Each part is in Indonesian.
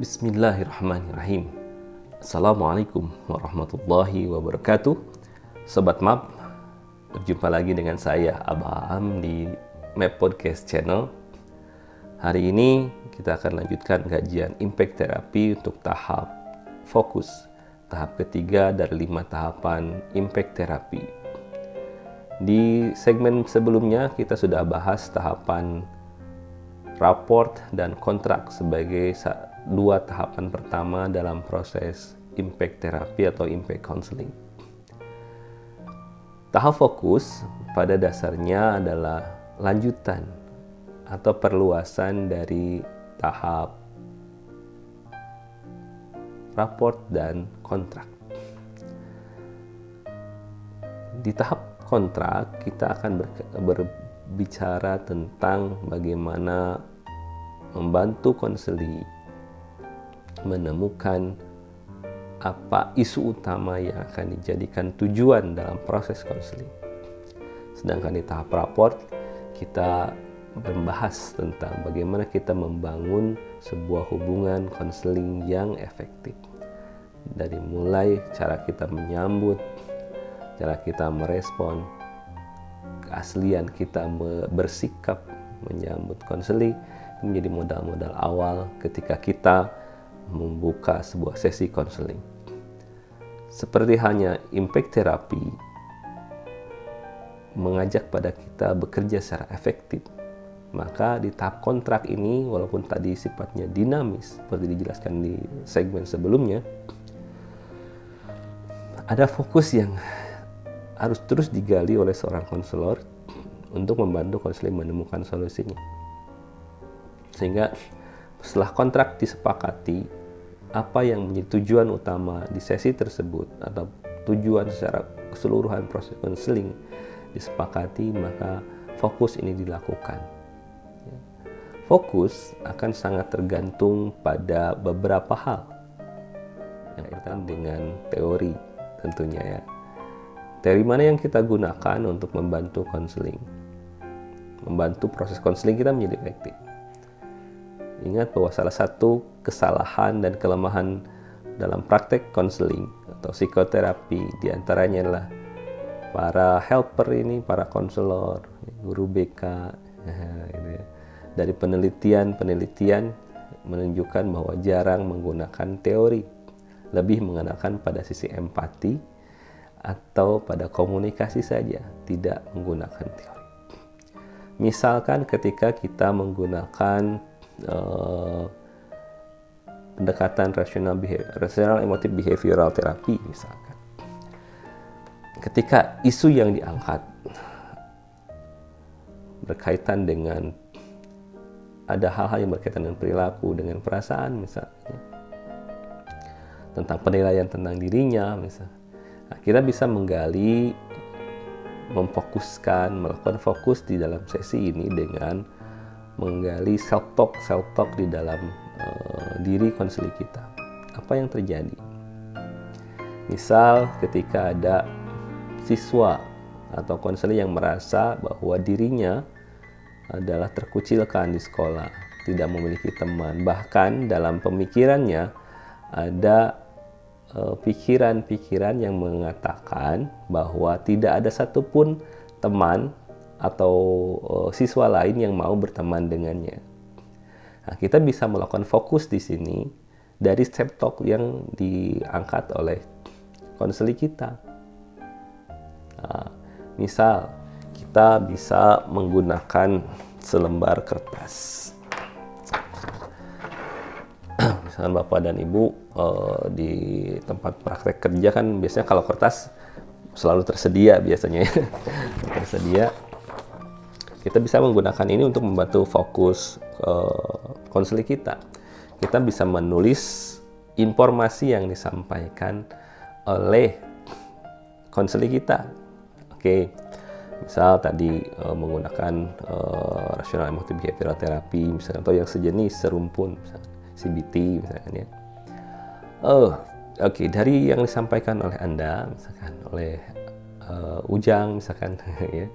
Bismillahirrahmanirrahim. Assalamualaikum warahmatullahi wabarakatuh. Sobat MAP, berjumpa lagi dengan saya Abaham di MAP Podcast Channel. Hari ini kita akan lanjutkan kajian impact therapy untuk tahap fokus, tahap ketiga dari 5 tahapan impact therapy. Di segmen sebelumnya kita sudah bahas tahapan rapport dan kontrak sebagai 2 tahapan pertama dalam proses impact therapy atau impact counseling. Tahap fokus pada dasarnya adalah lanjutan atau perluasan dari tahap rapport dan kontrak. Di tahap kontrak kita akan berbicara tentang bagaimana membantu konseli menemukan apa isu utama yang akan dijadikan tujuan dalam proses konseling. Sedangkan di tahap rapport kita membahas tentang bagaimana kita membangun sebuah hubungan konseling yang efektif. Dari mulai cara kita menyambut, cara kita merespon, keaslian kita bersikap menyambut konseling menjadi modal-modal awal ketika kita membuka sebuah sesi konseling. Seperti halnya impact therapy mengajak pada kita bekerja secara efektif, maka di tahap kontrak ini walaupun tadi sifatnya dinamis seperti dijelaskan di segmen sebelumnya, ada fokus yang harus terus digali oleh seorang konselor untuk membantu konseling menemukan solusinya. Sehingga setelah kontrak disepakati, apa yang menjadi tujuan utama di sesi tersebut atau tujuan secara keseluruhan proses konseling disepakati, maka fokus ini dilakukan. Fokus akan sangat tergantung pada beberapa hal yang berkaitan dengan teori tentunya ya. Teori mana yang kita gunakan untuk membantu konseling, membantu proses konseling kita menjadi efektif. Ingat bahwa salah satu kesalahan dan kelemahan dalam praktek konseling atau psikoterapi diantaranya adalah para helper ini, para konselor, guru BK, dari penelitian menunjukkan bahwa jarang menggunakan teori, lebih menggunakan pada sisi empati atau pada komunikasi saja, tidak menggunakan teori. Misalkan ketika kita menggunakan pendekatan rasional emotif behavioral therapy misalkan. Ketika isu yang diangkat berkaitan dengan ada hal-hal yang berkaitan dengan perilaku, dengan perasaan misalnya, tentang penilaian tentang dirinya misalnya. Nah, kita bisa menggali, melakukan fokus di dalam sesi ini dengan menggali self talk di dalam diri konseli kita. Apa yang terjadi? Misal ketika ada siswa atau konseli yang merasa bahwa dirinya adalah terkucilkan di sekolah, tidak memiliki teman, bahkan dalam pemikirannya ada pikiran-pikiran yang mengatakan bahwa tidak ada satupun teman atau siswa lain yang mau berteman dengannya. Nah, kita bisa melakukan fokus di sini dari self talk yang diangkat oleh konseli kita. Nah, misal kita bisa menggunakan selembar kertas. Misalnya Bapak dan Ibu di tempat praktek kerja kan biasanya kalau kertas selalu tersedia biasanya tersedia. Kita bisa menggunakan ini untuk membantu fokus konseling kita. Kita bisa menulis informasi yang disampaikan oleh konseling kita. Oke, misal tadi menggunakan rasional emotif behavioral therapy, misalkan, atau yang sejenis serumpun, misalkan CBT, misalkan ya. Oke, dari yang disampaikan oleh Anda, misalkan oleh Ujang, misalkan ya.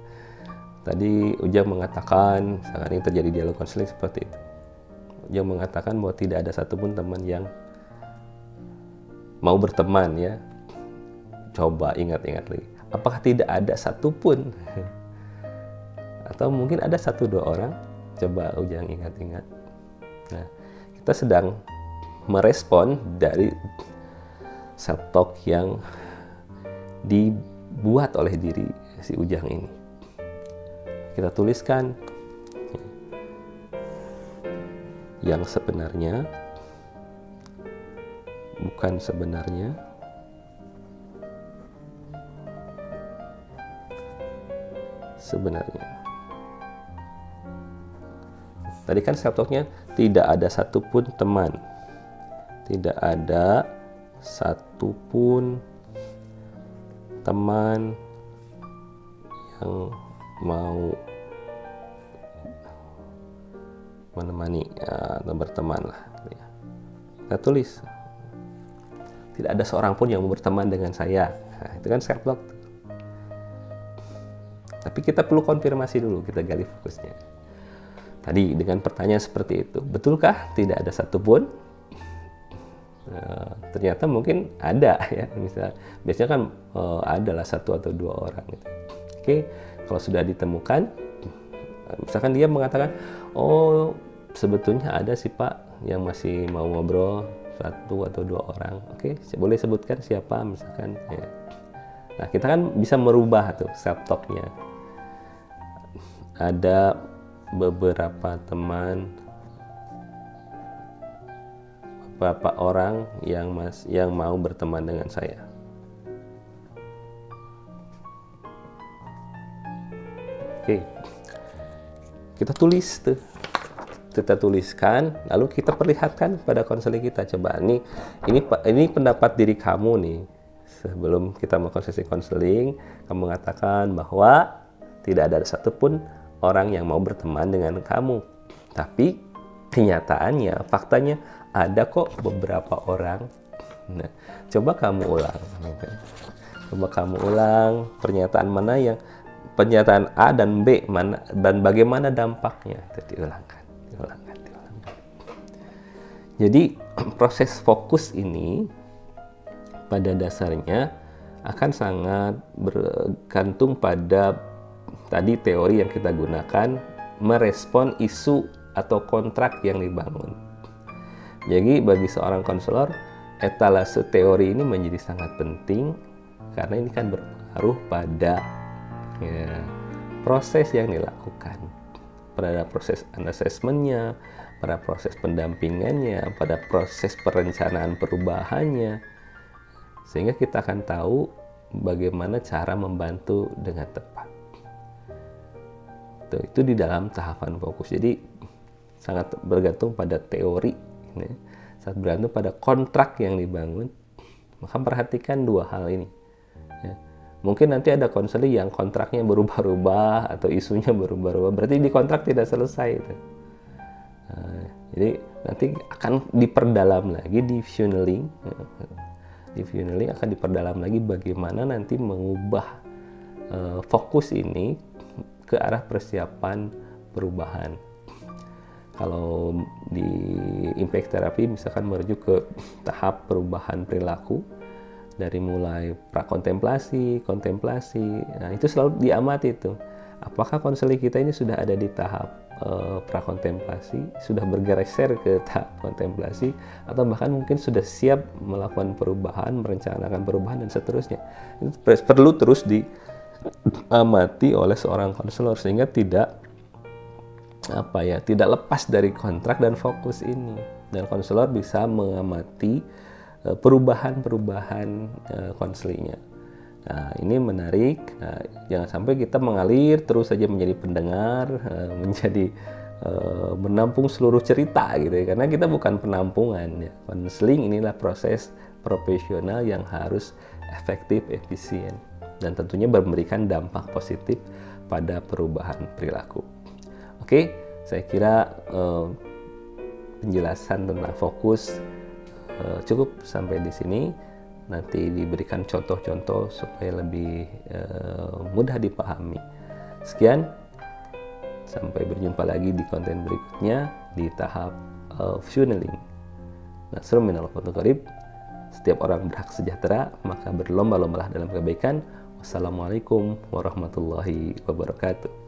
Tadi Ujang mengatakan, misalkan ini terjadi dialog konseling seperti itu. yang mengatakan bahwa tidak ada satupun teman yang mau berteman ya. Coba ingat-ingat lagi. Apakah tidak ada satupun? Atau mungkin ada 1-2 orang? Coba Ujang ingat-ingat. Nah, kita sedang merespon dari self-talk yang dibuat oleh diri si Ujang ini. Kita tuliskan yang sebenarnya, bukan sebenarnya, sebenarnya. Tadi kan self-talknya tidak ada satupun teman, tidak ada satupun teman yang mau menemani atau berteman lah. Kita tulis tidak ada seorang pun yang mau berteman dengan saya. Nah, itu kan self-talk. Tapi kita perlu konfirmasi dulu, kita gali fokusnya. Tadi dengan pertanyaan seperti itu, betulkah tidak ada satupun? Ternyata mungkin ada ya, biasanya kan adalah 1 atau 2 orang gitu. Oke, kalau sudah ditemukan, misalkan dia mengatakan, oh sebetulnya ada sih Pak yang masih mau ngobrol 1 atau 2 orang. Oke, boleh sebutkan siapa misalkan ya. Nah, kita kan bisa merubah tuh self-talk-nya. Ada beberapa teman, beberapa orang yang mau berteman dengan saya. Oke, kita tulis tuh, kita tuliskan, lalu kita perlihatkan pada konseling kita. Coba ini pendapat diri kamu nih. Sebelum kita melakukan sesi konseling, kamu mengatakan bahwa tidak ada satupun orang yang mau berteman dengan kamu. Tapi kenyataannya, faktanya ada kok beberapa orang. Nah, coba kamu ulang. Coba kamu ulang pernyataan mana yang pernyataan A dan B mana dan bagaimana dampaknya. Diulangkan. Jadi proses fokus ini pada dasarnya akan sangat bergantung pada tadi teori yang kita gunakan, merespon isu atau kontrak yang dibangun. Jadi bagi seorang konselor, etalase teori ini menjadi sangat penting karena ini kan berpengaruh pada proses yang dilakukan, pada proses assessment-nya, pada proses pendampingannya, pada proses perencanaan perubahannya, sehingga kita akan tahu bagaimana cara membantu dengan tepat. Itu di dalam tahapan fokus. Jadi sangat bergantung pada teori, sangat bergantung pada kontrak yang dibangun. Maka perhatikan 2 hal ini. Mungkin nanti ada konseling yang kontraknya berubah-ubah atau isunya berubah-ubah, berarti di kontrak tidak selesai itu. Jadi nanti akan diperdalam lagi di funneling. Di funneling akan diperdalam lagi bagaimana nanti mengubah fokus ini ke arah persiapan perubahan. Kalau di impact therapy misalkan merujuk ke tahap perubahan perilaku dari mulai prakontemplasi, kontemplasi. Nah, itu selalu diamati itu. Apakah konseling kita ini sudah ada di tahap prakontemplasi, sudah bergeser ke tahap kontemplasi, atau bahkan mungkin sudah siap melakukan perubahan, merencanakan perubahan dan seterusnya. Itu perlu terus diamati oleh seorang konselor sehingga tidak lepas dari kontrak dan fokus ini, dan konselor bisa mengamati perubahan-perubahan konselingnya. Nah, ini menarik. Nah, jangan sampai kita mengalir terus saja menjadi pendengar, menjadi menampung seluruh cerita gitu ya, karena kita bukan penampungan ya. Konseling inilah proses profesional yang harus efektif, efisien, dan tentunya memberikan dampak positif pada perubahan perilaku. Oke, saya kira penjelasan tentang fokus cukup sampai di sini. Nanti diberikan contoh-contoh supaya lebih mudah dipahami. Sekian, sampai berjumpa lagi di konten berikutnya di tahap funneling. Nasrun minallah wa qarib. Setiap orang berhak sejahtera, maka berlomba-lombalah dalam kebaikan. Wassalamualaikum warahmatullahi wabarakatuh.